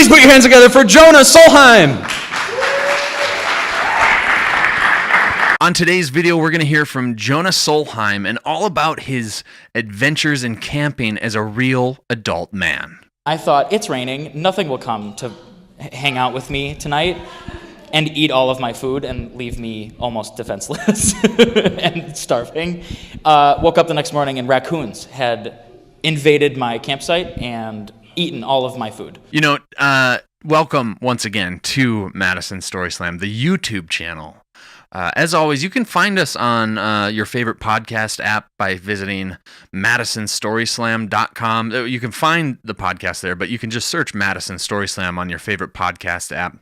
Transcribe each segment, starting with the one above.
Please put your hands together for Jonah Solheim. On today's video, we're going to hear from Jonah Solheim and all about his adventures in camping as a real adult man. I thought, it's raining, nothing will come to hang out with me tonight and eat all of my food and leave me almost defenseless and starving. Woke up the next morning and raccoons had invaded my campsite and eaten all of my food. You know, welcome once again to Madison Story Slam, the YouTube channel. As always, you can find us on your favorite podcast app by visiting madisonstoryslam.com. You can find the podcast there, but you can just search Madison Story Slam on your favorite podcast app.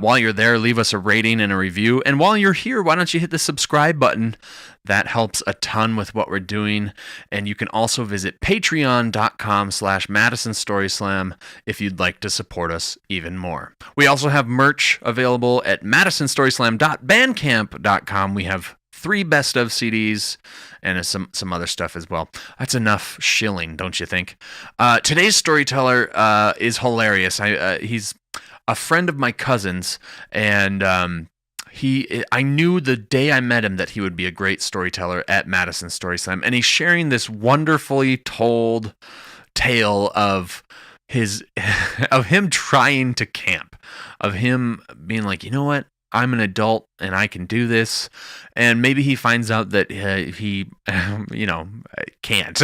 While you're there, leave us a rating and a review. And while you're here, why don't you hit the subscribe button? That helps a ton with what we're doing. And you can also visit patreon.com/Madison Story Slam if you'd like to support us even more. We also have merch available at madisonstoryslam.bandcamp.com. We have 3 best of CDs and some other stuff as well. That's enough shilling, don't you think? Today's storyteller is hilarious. He's a friend of my cousin's, and I knew the day I met him that he would be a great storyteller at Madison Story Slam, and he's sharing this wonderfully told tale of him trying to camp, of him being like, you know what, I'm an adult and I can do this, and maybe he finds out that he can't.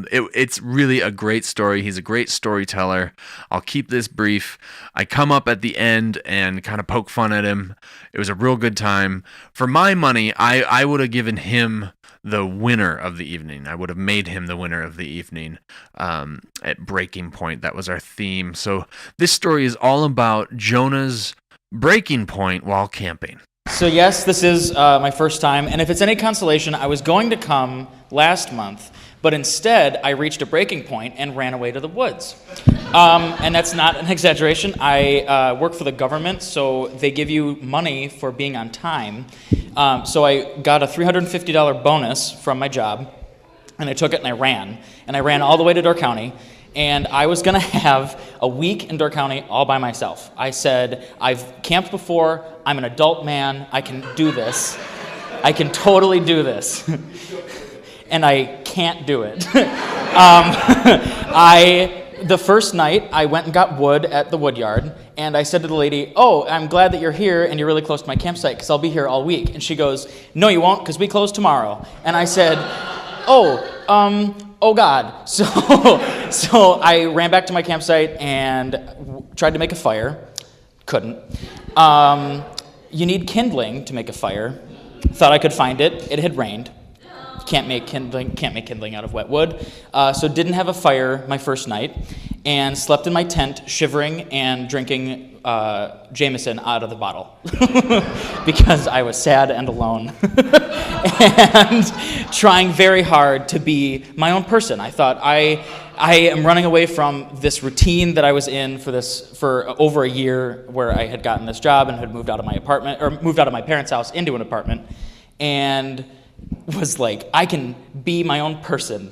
It's really a great story. He's a great storyteller. I'll keep this brief. I come up at the end and kind of poke fun at him. It was a real good time. For my money, I would have given him the winner of the evening. I would have made him the winner of the evening at breaking point. That was our theme. So this story is all about Jonah's breaking point while camping. So yes, this is my first time, and if it's any consolation, I was going to come last month, but instead I reached a breaking point and ran away to the woods. And that's not an exaggeration. I work for the government, so they give you money for being on time. So I got a $350 bonus from my job, and I took it and I ran all the way to Door County. And I was going to have a week in Door County all by myself. I said, I've camped before, I'm an adult man, I can do this. I can totally do this. And I can't do it. The first night, I went and got wood at the wood yard, and I said to the lady, oh, I'm glad that you're here and you're really close to my campsite because I'll be here all week. And she goes, no, you won't, because we close tomorrow. And I said, oh God. So I ran back to my campsite and tried to make a fire. Couldn't. You need kindling to make a fire. Thought I could find it. It had rained. Can't make kindling out of wet wood. So didn't have a fire my first night and slept in my tent shivering and drinking Jameson out of the bottle because I was sad and alone and trying very hard to be my own person. I thought I am running away from this routine that I was in for over a year, where I had gotten this job and had moved out of my apartment, or moved out of my parents' house into an apartment, and was like, I can be my own person.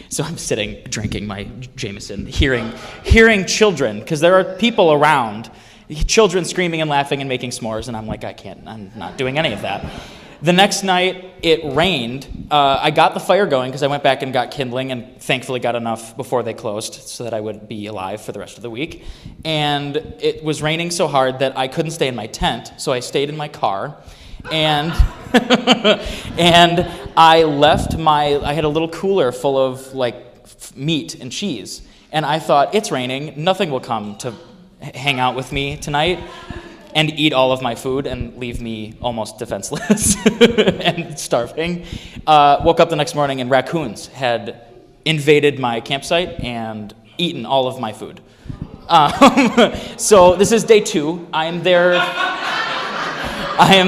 So I'm sitting, drinking my Jameson, hearing children, because there are people around, children screaming and laughing and making s'mores, and I'm like, I'm not doing any of that. The next night, it rained. I got the fire going because I went back and got kindling and thankfully got enough before they closed so that I would be alive for the rest of the week. And it was raining so hard that I couldn't stay in my tent, so I stayed in my car. And and I had a little cooler full of meat and cheese. And I thought, it's raining, nothing will come to hang out with me tonight and eat all of my food and leave me almost defenseless and starving. Woke up the next morning and raccoons had invaded my campsite and eaten all of my food. So this is day 2. I am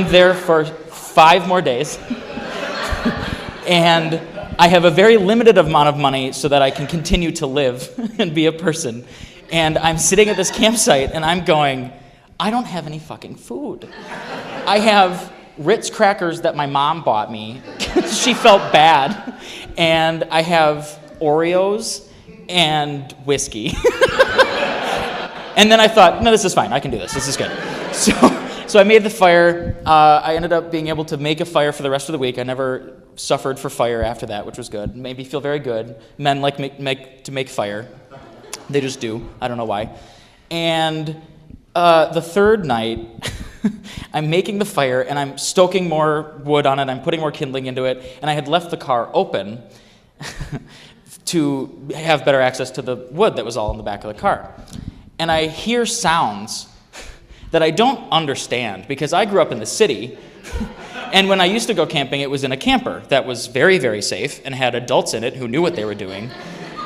there for 5 more days. And I have a very limited amount of money so that I can continue to live and be a person. And I'm sitting at this campsite and I'm going, I don't have any fucking food. I have Ritz crackers that my mom bought me because she felt bad. And I have Oreos and whiskey. And then I thought, no, this is fine. I can do this. This is good. So I made the fire. I ended up being able to make a fire for the rest of the week. I never suffered for fire after that, which was good. Made me feel very good. Men like to make fire. They just do. I don't know why. And the third night, I'm making the fire, and I'm stoking more wood on it. I'm putting more kindling into it. And I had left the car open to have better access to the wood that was all in the back of the car. And I hear sounds that I don't understand, because I grew up in the city, and when I used to go camping, it was in a camper that was very, very safe and had adults in it who knew what they were doing.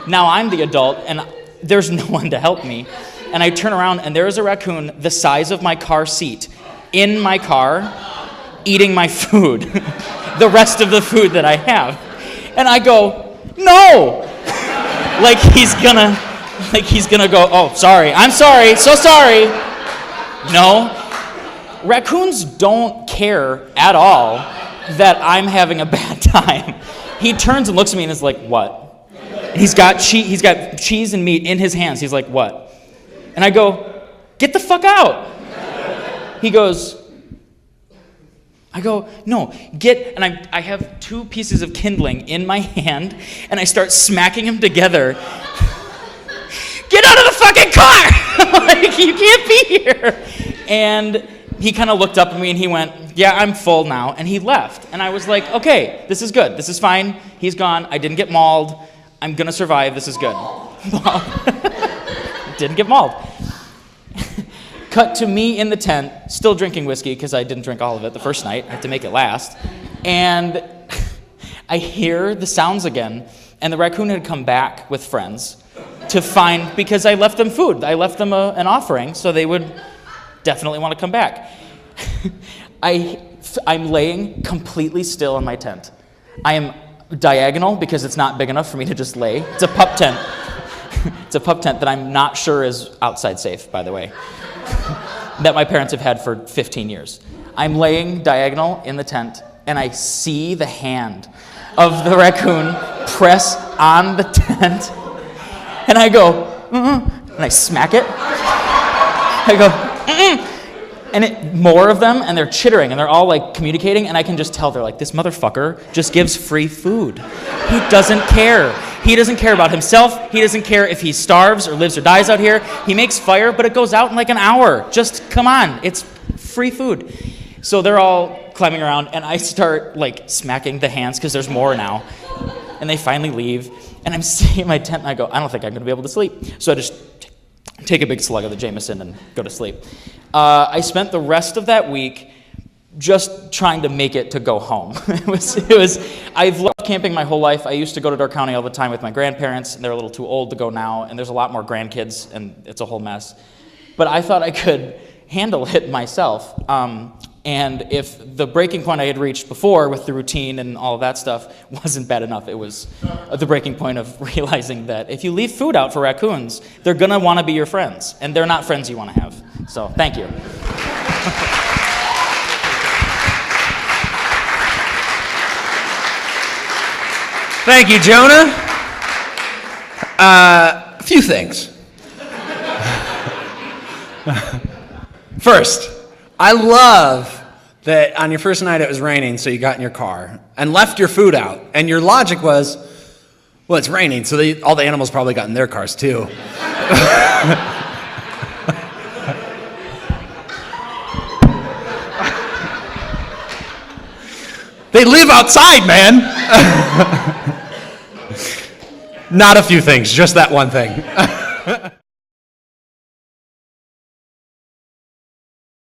Now I'm the adult, and there's no one to help me. And I turn around, and there is a raccoon the size of my car seat in my car, eating my food, the rest of the food that I have. And I go, no! Like he's gonna go, oh, sorry, I'm sorry, so sorry. No. Raccoons don't care at all that I'm having a bad time. He turns and looks at me and is like, what? And he's got cheese and meat in his hands. He's like, what? And I go, get the fuck out. He goes, I go, no, and I have 2 pieces of kindling in my hand, and I start smacking them together. Get out of the fucking car! Like, you can't be here. And he kind of looked up at me and he went, yeah, I'm full now. And he left. And I was like, okay, this is good. This is fine. He's gone. I didn't get mauled. I'm going to survive. This is good. Didn't get mauled. Cut to me in the tent, still drinking whiskey because I didn't drink all of it the first night. I had to make it last. And I hear the sounds again. And the raccoon had come back with friends to find, because I left them food. I left them an offering, so they would definitely want to come back. I'm laying completely still in my tent. I am diagonal because it's not big enough for me to just lay. It's a pup tent. It's a pup tent that I'm not sure is outside safe, by the way, that my parents have had for 15 years. I'm laying diagonal in the tent, and I see the hand of the raccoon press on the tent. And I go, and I smack it. I go, and more of them, and they're chittering, and they're all like communicating, and I can just tell they're like, this motherfucker just gives free food. He doesn't care. He doesn't care about himself. He doesn't care if he starves or lives or dies out here. He makes fire, but it goes out in like an hour. Just come on, it's free food. So they're all climbing around, and I start like smacking the hands because there's more now. And they finally leave. And I'm sitting in my tent, and I go, I don't think I'm going to be able to sleep. So I just take a big slug of the Jameson and go to sleep. I spent the rest of that week just trying to make it to go home. I've loved camping my whole life. I used to go to Door County all the time with my grandparents, and they're a little too old to go now, and there's a lot more grandkids, and it's a whole mess. But I thought I could handle it myself. And if the breaking point I had reached before with the routine and all of that stuff wasn't bad enough, it was the breaking point of realizing that if you leave food out for raccoons, they're going to want to be your friends, and they're not friends you want to have. So, thank you. Thank you, Jonah. A few things. First, I love that on your first night it was raining, so you got in your car and left your food out. And your logic was, well, it's raining, so all the animals probably got in their cars too. They live outside, man. Not a few things, just that one thing.